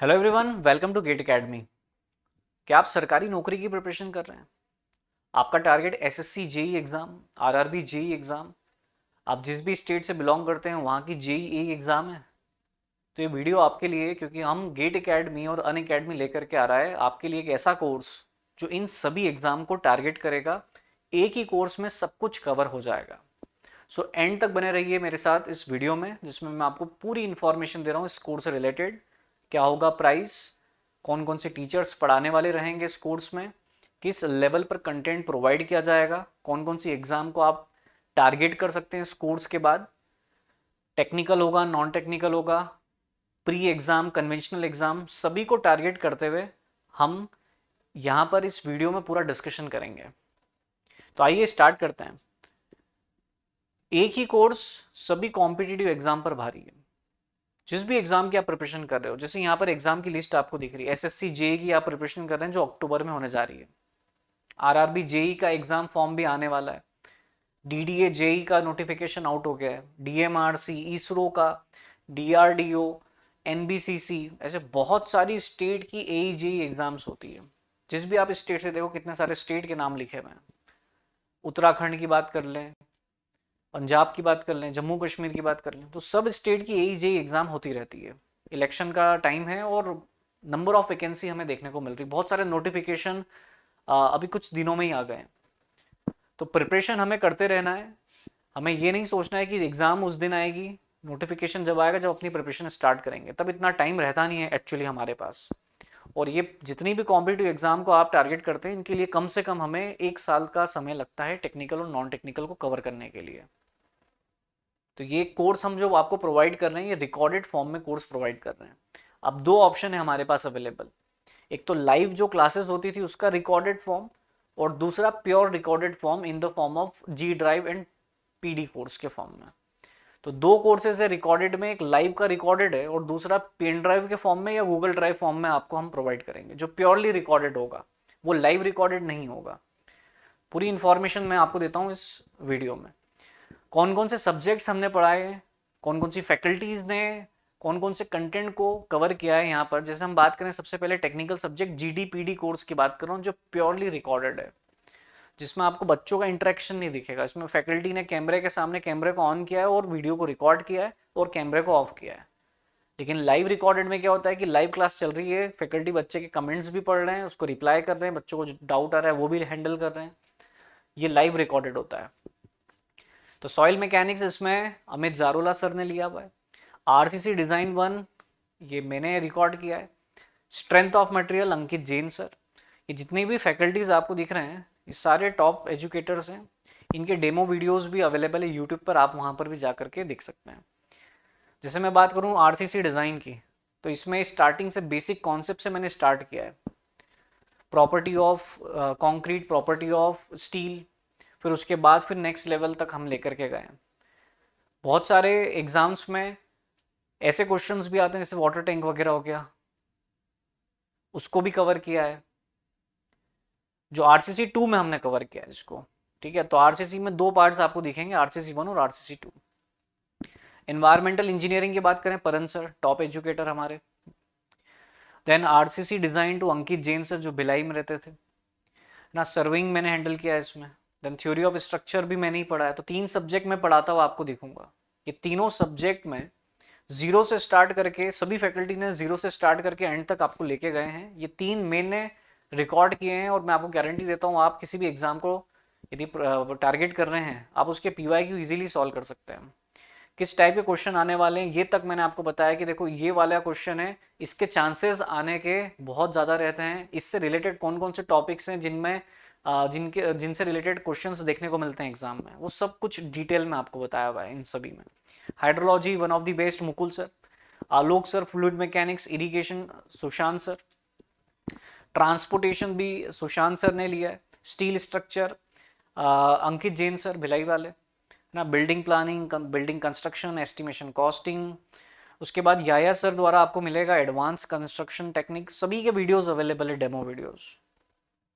Hello everyone, welcome to GATE academy. क्या आप सरकारी नौकरी की प्रिपरेशन कर रहे हैं? आपका target SSC JE exam, RRB JE exam, आप जिस भी स्टेट से बिलोंग करते हैं वहाँ की जेई एग्ज़ाम है। तो ये वीडियो आपके लिए है, क्योंकि हम गेट एकेडमी और अन अकेडमी लेकर के आ रहा है आपके लिए एक ऐसा कोर्स जो इन सभी एग्ज़ाम को टारगेट करेगा। एक ही कोर्स में सब कुछ कवर हो जाएगा। सो एंड तक बने रहिए मेरे साथ इस वीडियो में, जिसमें मैं आपको पूरी इन्फॉर्मेशन दे रहा हूँ इस कोर्स से रिलेटेड। क्या होगा प्राइस, कौन कौन से टीचर्स पढ़ाने वाले रहेंगे इस कोर्स में, किस लेवल पर कंटेंट प्रोवाइड किया जाएगा, कौन कौन सी एग्ज़ाम को आप टारगेट कर सकते हैं इस कोर्स के बाद, टेक्निकल होगा, नॉन टेक्निकल होगा, प्री एग्ज़ाम, कन्वेंशनल एग्ज़ाम, सभी को टारगेट करते हुए हम यहाँ पर इस वीडियो में पूरा डिस्कशन करेंगे। तो आइए स्टार्ट करते हैं। एक ही कोर्स सभी कॉम्पिटिटिव एग्जाम पर भारी है। जिस भी एग्जाम की आप प्रिपरेशन कर रहे हो, जैसे यहाँ पर एग्जाम की लिस्ट आपको दिख रही है, एसएससी जेई की आप प्रिपरेशन कर रहे हैं जो अक्टूबर में होने जा रही है। आरआरबी जेई का एग्जाम फॉर्म भी आने वाला है। डीडीए जेई का नोटिफिकेशन आउट हो गया है। डीएमआरसी, इसरो का, डीआरडीओ, एनबीसीसी, ऐसे बहुत सारी स्टेट की एई जेई एग्जाम्स होती है। जिस भी आप स्टेट से देखो, कितने सारे स्टेट के नाम लिखे हुए हैं। उत्तराखंड की बात कर लें, पंजाब की बात कर लें, जम्मू कश्मीर की बात कर लें, तो सब स्टेट की यही जेई एग्जाम होती रहती है। इलेक्शन का टाइम है और नंबर ऑफ वैकेंसी हमें देखने को मिल रही है। बहुत सारे नोटिफिकेशन अभी कुछ दिनों में ही आ गए हैं। तो प्रिपरेशन हमें करते रहना है। हमें ये नहीं सोचना है कि एग्ज़ाम उस दिन आएगी, नोटिफिकेशन जब आएगा जब अपनी प्रिपरेशन स्टार्ट करेंगे, तब इतना टाइम रहता नहीं है एक्चुअली हमारे पास। और ये जितनी भी कॉम्पिटिटिव एग्जाम को आप टारगेट करते हैं, इनके लिए कम से कम हमें 1 साल का समय लगता है टेक्निकल और नॉन टेक्निकल को कवर करने के लिए। तो ये कोर्स हम जो आपको प्रोवाइड कर रहे हैं, ये रिकॉर्डेड फॉर्म में कोर्स प्रोवाइड कर रहे हैं। अब दो ऑप्शन है हमारे पास अवेलेबल। एक तो लाइव जो क्लासेस होती थी उसका रिकॉर्डेड फॉर्म, और दूसरा pure recorded form in the form of G drive and PD course के फॉर्म में। तो दो कोर्सेज है रिकॉर्डेड में, एक लाइव का रिकॉर्डेड है और दूसरा पेन ड्राइव के फॉर्म में या गूगल ड्राइव फॉर्म में आपको हम प्रोवाइड करेंगे, जो प्योरली रिकॉर्डेड होगा, वो लाइव रिकॉर्डेड नहीं होगा। पूरी इंफॉर्मेशन मैं आपको देता हूँ इस वीडियो में। कौन कौन से सब्जेक्ट्स हमने पढ़ाए, कौन कौन सी फैकल्टीज़ ने कौन कौन से कंटेंट को कवर किया है यहाँ पर। जैसे हम बात करें सबसे पहले technical subject GD PD course की बात कर रहा हूँ, जो प्योरली रिकॉर्डेड है, जिसमें आपको बच्चों का इंटरेक्शन नहीं दिखेगा। इसमें फैकल्टी ने कैमरे के सामने कैमरे को ऑन किया है और वीडियो को रिकॉर्ड किया है और कैमरे को ऑफ किया है। लेकिन लाइव रिकॉर्डेड में क्या होता है कि लाइव क्लास चल रही है, फैकल्टी बच्चे के कमेंट्स भी पढ़ रहे हैं, उसको रिप्लाई कर रहे हैं, बच्चों को जो डाउट आ रहा है वो भी हैंडल कर रहे हैं। ये लाइव रिकॉर्डेड होता है। तो सॉइल मैकेनिक्स इसमें अमित जारोला सर ने लिया हुआ है। आरसीसी डिज़ाइन 1 ये मैंने रिकॉर्ड किया है। Strength of material Ankit Jain sir. ये जितनी भी फैकल्टीज़ आपको दिख रहे हैं, ये सारे टॉप एजुकेटर्स हैं। इनके डेमो वीडियोस भी अवेलेबल है यूट्यूब पर, आप वहाँ पर भी जा करके देख सकते हैं। जैसे मैं बात करूँ आरसीसी डिज़ाइन की, तो इसमें स्टार्टिंग से बेसिक कॉन्सेप्ट से मैंने स्टार्ट किया है। Property of concrete, property of steel, फिर उसके बाद फिर नेक्स्ट लेवल तक हम लेकर के गए। बहुत सारे एग्जाम्स में ऐसे क्वेश्चंस भी आते हैं, जैसे वाटर टैंक वगैरह हो गया, उसको भी कवर किया है, जो आरसीसी 2 में हमने कवर किया है इसको। ठीक है, तो आरसीसी में दो पार्ट्स आपको दिखेंगे, आरसीसी 1 और आरसीसी 2। एनवायरमेंटल इंजीनियरिंग की बात करें, परन सर टॉप एजुकेटर हमारे। Then RCC design to Ankit Jain sir, जो भिलाई में रहते थे ना। सर्विंग मैंने हैंडल किया है इसमें। देन थ्योरी ऑफ स्ट्रक्चर भी मैंने ही पढ़ा है। तो 3 सब्जेक्ट में पढ़ाता हुआ आपको दिखूंगा। ये तीनों सब्जेक्ट में जीरो से स्टार्ट करके, सभी फैकल्टी ने जीरो से स्टार्ट करके एंड तक आपको लेके गए हैं। ये 3 मैंने रिकॉर्ड किए हैं, और मैं आपको गारंटी देता हूँ आप किसी भी एग्जाम को यदि टारगेट कर रहे हैं, आप उसके पीवाईक्यू इजीली सॉल्व कर सकते हैं। किस टाइप के क्वेश्चन आने वाले हैं ये तक मैंने आपको बताया कि देखो ये वाला क्वेश्चन है, इसके चांसेस आने के बहुत ज़्यादा रहते हैं। इससे रिलेटेड कौन कौन से टॉपिक्स हैं जिनमें जिनसे रिलेटेड क्वेश्चंस देखने को मिलते हैं एग्जाम में, वो सब कुछ डिटेल में आपको बताया हुआ है इन सभी में। Hydrology one of the best Mukul sir. Alok sir fluid mechanics, irrigation Sushant sir. Transportation भी सुशांत सर ने लिया है। स्टील स्ट्रक्चर अंकित जैन सर भिलाई वाले ना। Building planning, building construction, estimation, costing. उसके बाद याया सर द्वारा आपको मिलेगा एडवांस कंस्ट्रक्शन टेक्निक। सभी के वीडियोस अवेलेबल है, डेमो वीडियोस।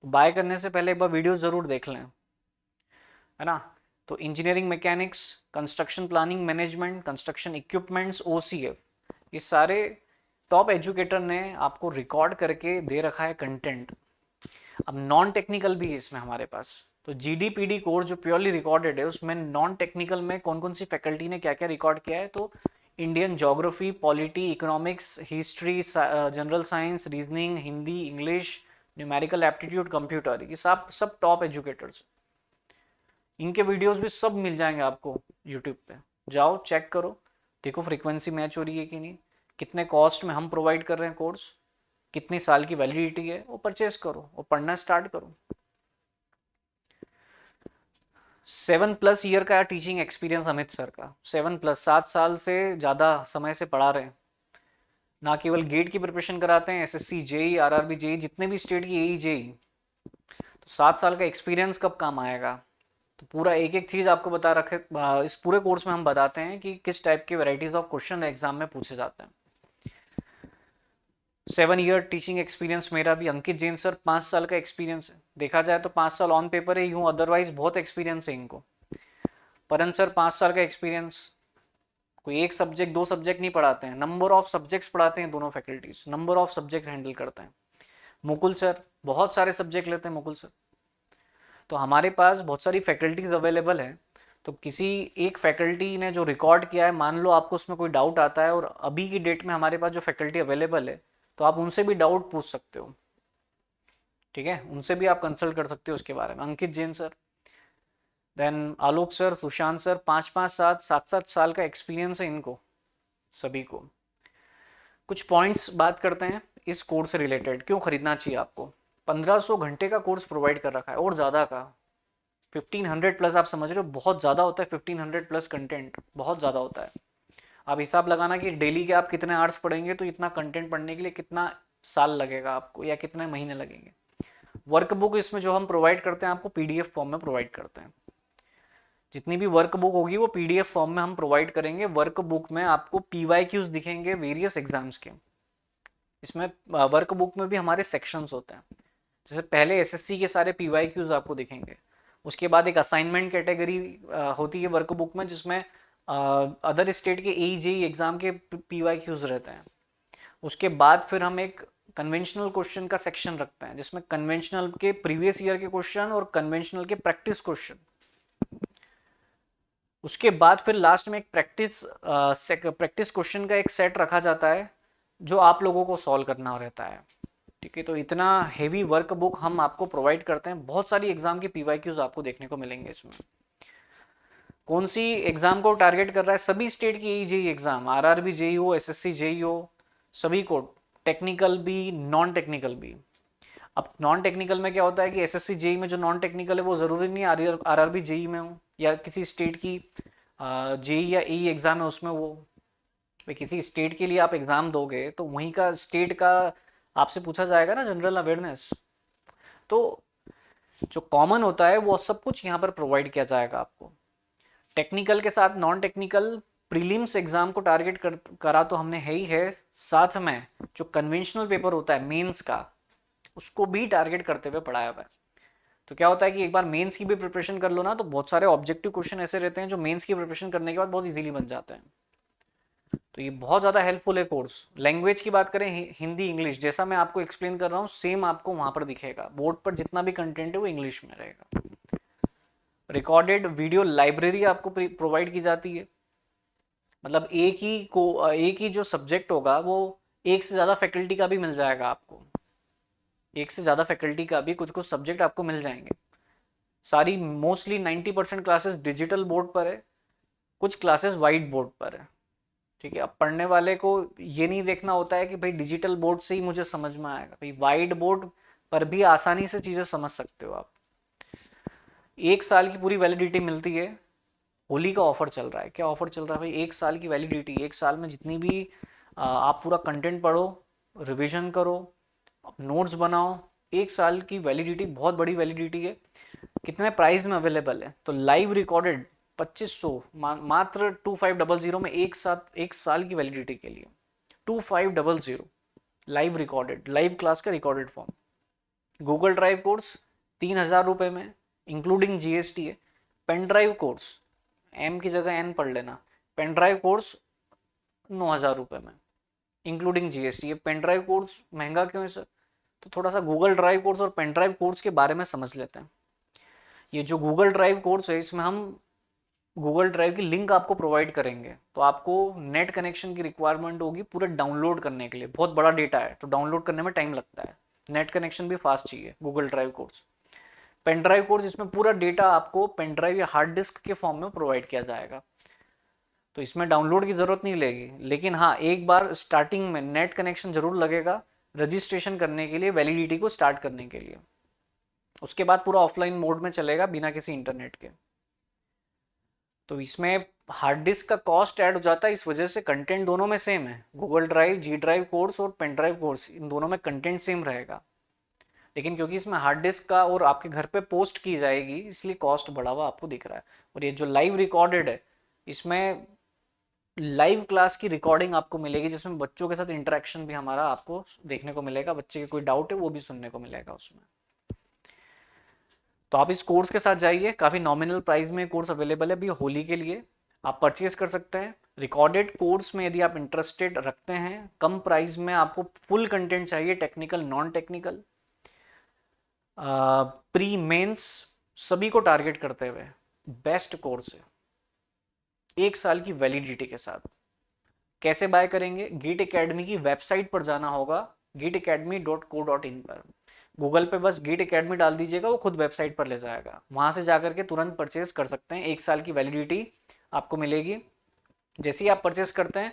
बाय करने से पहले एक बार वीडियो ज़रूर देख लें, है ना। तो engineering mechanics, construction planning management, construction equipments, OCF, ये सारे टॉप एजुकेटर ने आपको रिकॉर्ड करके दे रखा है कंटेंट। अब नॉन टेक्निकल भी है इसमें हमारे पास। तो जीडीपीडी कोर्स जो प्योरली रिकॉर्डेड है, उसमें नॉन टेक्निकल में कौन कौन सी फैकल्टी ने क्या क्या रिकॉर्ड किया है, तो Indian geography, polity, economics, history, general science, reasoning, Hindi, English, numerical aptitude, computer, ये सब टॉप एजुकेटर्स। इनके वीडियोस भी सब मिल जाएंगे आपको यूट्यूब पे। जाओ चेक करो, देखो फ्रीक्वेंसी मैच हो रही है कि नहीं, कितने कॉस्ट में हम प्रोवाइड कर रहे हैं कोर्स, कितनी साल की वैलिडिटी है, वो परचेज करो और पढ़ना स्टार्ट करो। 7+ ईयर का टीचिंग एक्सपीरियंस अमित सर का, 7+, 7 साल से ज़्यादा समय से पढ़ा रहे हैं। ना केवल गेट की प्रिपरेशन कराते हैं, एसएससी, जेई, आरआरबी, जेई, जितने भी स्टेट की एई, जेई, तो 7 साल का एक्सपीरियंस कब काम आएगा। तो पूरा एक एक चीज़ आपको बता रखे। इस पूरे कोर्स में हम बताते हैं कि किस टाइप के वेराइटीज़ ऑफ क्वेश्चन एग्जाम में पूछे जाते हैं। 7 ईयर टीचिंग एक्सपीरियंस मेरा भी। अंकित जैन सर 5 साल का एक्सपीरियंस है, देखा जाए तो 5 साल ऑन पेपर है, यूँ अदरवाइज बहुत एक्सपीरियंस है इनको। परन सर 5 साल का एक्सपीरियंस। कोई एक सब्जेक्ट, दो सब्जेक्ट नहीं पढ़ाते हैं, नंबर ऑफ सब्जेक्ट्स पढ़ाते हैं, दोनों faculties number of subject handle करते हैं। मुकुल सर बहुत सारे सब्जेक्ट लेते हैं, मुकुल सर। तो हमारे पास बहुत सारी फैकल्टीज अवेलेबल है। तो किसी एक फैकल्टी ने जो रिकॉर्ड किया है, मान लो आपको उसमें कोई डाउट आता है, और अभी की डेट में हमारे पास जो फैकल्टी अवेलेबल है, तो आप उनसे भी डाउट पूछ सकते हो। ठीक है, उनसे भी आप कंसल्ट कर सकते हो उसके बारे में। अंकित जैन सर, देन आलोक सर, सुशांत सर, 5-5, 7-7 साल का एक्सपीरियंस है इनको सभी को। कुछ पॉइंट्स बात करते हैं इस कोर्स से रिलेटेड, क्यों खरीदना चाहिए आपको। 1500 घंटे का कोर्स प्रोवाइड कर रखा है, और ज़्यादा का 1500+। आप समझ रहे हो बहुत ज़्यादा होता है, 1500+ कंटेंट बहुत ज़्यादा होता है। आप हिसाब लगाना कि डेली के आप कितने आवर्स पढ़ेंगे, तो इतना कंटेंट पढ़ने के लिए कितना साल लगेगा आपको, या कितने महीने लगेंगे। वर्कबुक इसमें जो हम प्रोवाइड करते हैं आपको पीडीएफ फॉर्म में प्रोवाइड करते हैं। जितनी भी वर्कबुक होगी वो पीडीएफ फॉर्म में हम प्रोवाइड करेंगे। वर्कबुक में आपको पीवाईक्यूज दिखेंगे वेरियस एग्जाम्स के। इसमें वर्कबुक में भी हमारे सेक्शंस होते हैं। जैसे पहले एसएससी के सारे पीवाईक्यूज आपको दिखेंगे, उसके बाद एक असाइनमेंट कैटेगरी होती है वर्कबुक में, जिसमें अदर स्टेट के एई जेई एग्जाम के पीवाईक्यूज रहते हैं। उसके बाद फिर हम एक कन्वेंशनल क्वेश्चन का सेक्शन रखते हैं, जिसमें कन्वेंशनल के प्रीवियस ईयर के क्वेश्चन और कन्वेंशनल के प्रैक्टिस क्वेश्चन। उसके बाद फिर लास्ट में एक प्रैक्टिस क्वेश्चन का एक सेट रखा जाता है, जो आप लोगों को सॉल्व करना रहता है। ठीक है, तो इतना हेवी वर्क बुक हम आपको प्रोवाइड करते हैं। बहुत सारी एग्जाम के पीवाईक्यूज आपको देखने को मिलेंगे इसमें। कौन सी एग्जाम को टारगेट कर रहा है, सभी स्टेट की एई जेई एग्जाम, आरआरबी जेई हो, एसएससी जेई हो, सभी को, टेक्निकल भी नॉन टेक्निकल भी। अब नॉन टेक्निकल में क्या होता है कि एसएससी जेई में जो नॉन टेक्निकल है वो ज़रूरी नहीं आरआरबी जेई में हो, या किसी स्टेट की जेई या एई एग्ज़ाम है उसमें वो। भाई किसी स्टेट के लिए आप एग्ज़ाम दोगे तो वहीं का स्टेट का आपसे पूछा जाएगा ना, जनरल अवेयरनेस। तो जो कॉमन होता है वो सब कुछ यहाँ पर प्रोवाइड किया जाएगा आपको। टेक्निकल के साथ नॉन टेक्निकल प्रीलिम्स एग्जाम को टारगेट करा तो हमने है ही है, साथ में जो कन्वेंशनल पेपर होता है मेंस का, उसको भी टारगेट करते हुए पढ़ाया हुआ है। तो क्या होता है कि एक बार मेंस की भी प्रिपरेशन कर लो ना, तो बहुत सारे ऑब्जेक्टिव क्वेश्चन ऐसे रहते हैं जो मेंस की प्रिपरेशन करने के बाद बहुत इजीली बन जाते हैं। तो ये बहुत ज़्यादा हेल्पफुल है कोर्स। लैंग्वेज की बात करें, हिंदी, इंग्लिश, जैसा मैं आपको एक्सप्लेन कर रहा हूँ सेम आपको वहाँ पर दिखेगा। बोर्ड पर जितना भी कंटेंट है वो इंग्लिश में रहेगा। रिकॉर्डेड वीडियो लाइब्रेरी आपको प्रोवाइड की जाती है। मतलब एक ही जो सब्जेक्ट होगा वो एक से ज़्यादा फैकल्टी का भी मिल जाएगा आपको। एक से ज़्यादा फैकल्टी का भी कुछ कुछ सब्जेक्ट आपको मिल जाएंगे। सारी मोस्टली 90% क्लासेस डिजिटल बोर्ड पर है, कुछ क्लासेस वाइट बोर्ड पर है। ठीक है, अब पढ़ने वाले को ये नहीं देखना होता है कि भाई डिजिटल बोर्ड से ही मुझे समझ में आएगा, भाई वाइट बोर्ड पर भी आसानी से चीज़ें समझ सकते हो आप। 1 साल की पूरी वैलिडिटी मिलती है। होली का ऑफर चल रहा है। क्या ऑफर चल रहा है भाई, 1 साल की वैलिडिटी। 1 साल में जितनी भी आप पूरा कंटेंट पढ़ो, रिविजन करो, नोट्स बनाओ, 1 साल की वैलिडिटी, बहुत बड़ी वैलिडिटी है। कितने प्राइस में अवेलेबल है, तो लाइव रिकॉर्डेड 2500 मात्र 2500 में एक साल की वैलिडिटी के लिए 2500 लाइव रिकॉर्डेड, लाइव क्लास का recorded form. Google drive course 3000 रुपये में इंक्लूडिंग जीएसटी है। पेन ड्राइव कोर्स, एम की जगह एन पढ़ लेना, पेन ड्राइव कोर्स 9000 रुपये में। Including GST. ये पेन ड्राइव कोर्स महंगा क्यों है सर? तो थोड़ा सा गूगल ड्राइव कोर्स और पेन ड्राइव कोर्स के बारे में समझ लेते हैं। ये जो गूगल ड्राइव कोर्स है, इसमें हम गूगल ड्राइव की लिंक आपको प्रोवाइड करेंगे, तो आपको नेट कनेक्शन की रिक्वायरमेंट होगी पूरा डाउनलोड करने के लिए। बहुत बड़ा डेटा है तो डाउनलोड करने में टाइम लगता है, नेट कनेक्शन भी फास्ट चाहिए। Google drive course, pen drive course, इसमें पूरा डेटा आपको पेन ड्राइव या हार्ड डिस्क के फॉर्म में प्रोवाइड किया जाएगा, तो इसमें डाउनलोड की ज़रूरत नहीं लगेगी। लेकिन हाँ, एक बार स्टार्टिंग में नेट कनेक्शन जरूर लगेगा रजिस्ट्रेशन करने के लिए, वैलिडिटी को स्टार्ट करने के लिए। उसके बाद पूरा ऑफलाइन मोड में चलेगा बिना किसी इंटरनेट के। तो इसमें हार्ड डिस्क का कॉस्ट ऐड हो जाता है, इस वजह से कंटेंट दोनों में सेम है। Google drive, G drive course और पेन ड्राइव कोर्स, इन दोनों में कंटेंट सेम रहेगा, लेकिन क्योंकि इसमें हार्ड डिस्क का और आपके घर पे पोस्ट की जाएगी, इसलिए कॉस्ट बढ़ा हुआ आपको दिख रहा है। और ये जो लाइव रिकॉर्डेड है, इसमें लाइव क्लास की रिकॉर्डिंग आपको मिलेगी, जिसमें बच्चों के साथ इंटरेक्शन भी हमारा आपको देखने को मिलेगा। बच्चे के कोई डाउट है वो भी सुनने को मिलेगा उसमें। तो आप इस कोर्स के साथ जाइए, काफ़ी नॉमिनल प्राइस में कोर्स अवेलेबल है अभी होली के लिए, आप परचेज कर सकते हैं। रिकॉर्डेड कोर्स में यदि आप इंटरेस्टेड रखते हैं, कम प्राइस में आपको फुल कंटेंट चाहिए, technical non technical, pre mains, सभी को टारगेट करते हुए बेस्ट कोर्स है, 1 साल की वैलिडिटी के साथ। कैसे बाय करेंगे? गीट एकेडमी की वेबसाइट पर जाना होगा, gitacademy.co.in पर। गूगल पे बस गीट एकेडमी डाल दीजिएगा, वो खुद वेबसाइट पर ले जाएगा, वहाँ से जाकर के तुरंत परचेज कर सकते हैं। 1 साल की वैलिडिटी आपको मिलेगी। जैसे ही आप परचेस करते हैं,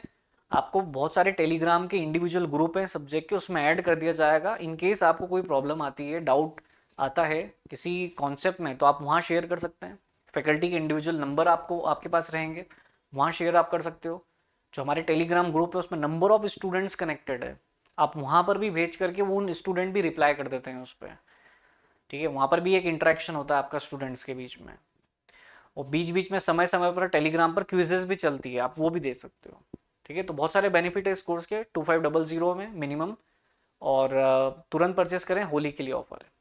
आपको बहुत सारे टेलीग्राम के इंडिविजुअल ग्रुप हैं सब्जेक्ट के, उसमें ऐड कर दिया जाएगा। इन केस आपको कोई प्रॉब्लम आती है, डाउट आता है किसी कॉन्सेप्ट में, तो आप वहाँ शेयर कर सकते हैं। फैकल्टी के इंडिविजुअल नंबर आपको आपके पास रहेंगे, वहाँ शेयर आप कर सकते हो। जो हमारे टेलीग्राम ग्रुप है उसमें नंबर ऑफ स्टूडेंट्स कनेक्टेड है, आप वहाँ पर भी भेज करके वो उन स्टूडेंट भी रिप्लाई कर देते हैं उस पर। ठीक है, वहाँ पर भी एक इंटरेक्शन होता है आपका स्टूडेंट्स के बीच में। और बीच बीच में समय समय पर टेलीग्राम पर क्विजेस भी चलती है, आप वो भी दे सकते हो। ठीक है, तो बहुत सारे बेनिफिट है इस कोर्स के, 2500 में मिनिमम। और तुरंत परचेस करें, होली के लिए ऑफर है।